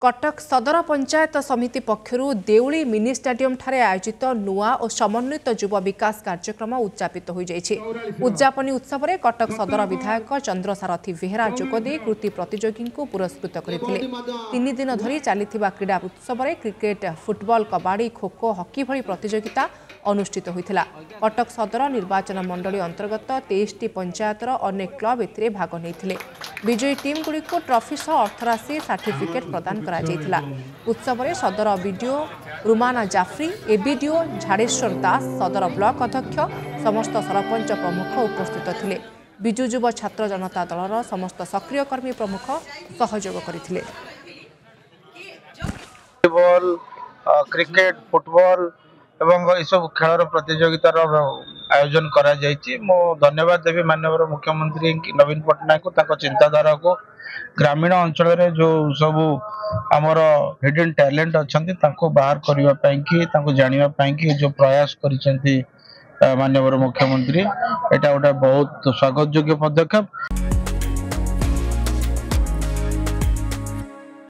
कटक सदर पंचायत समिति पक्षर Deuli mini stadium ठारे आयोजित नुआ और समन्वित युव विकास कार्यक्रम उद्यापित हो उद्यापनी उत्सव में कटक सदर विधायक चंद्रसारथी बेहेरा जोगदे कृति प्रतियोगी को पुरस्कृत करते। 3 दिन धरी चलता क्रीड़ा उत्सव में क्रिकेट, फुटबॉल, कबाड़ी, खोखो, हॉकी भली प्रतियोगिता अनुष्ठित होता। कटक सदर निर्वाचन मंडली अंतर्गत 23टी पंचायतर अनेक क्लब ए भाग नहीं। विजयी टीम गुड़ी को ट्रॉफी सह अर्थराशि सर्टिफिकेट प्रदान करा। उत्सव में सदर बीडीओ रुमाना जाफरी, एबीडीओ झाड़ेश्वर दास, सदर ब्लॉक अध्यक्ष, समस्त सरपंच प्रमुख उपस्थित थिले। बिजु युव छात्र जनता दलर समस्त सक्रिय कर्मी प्रमुख सहयोग करथिले। क्रिकेट, फुटबॉल एवं सब खेल प्रतियोगितार आयोजन करा जायछि। मो धन्यवाद देवी माननीय मुख्यमंत्री नवीन पट्टनायक को चिंताधारा को ग्रामीण अंचल रे जो सब आमर हिडन टैलेंट अच्छी बाहर करने जानापी जो प्रयास कर माननीय मुख्यमंत्री एटा गोटे बहुत स्वागत योग्य पदक्षेप।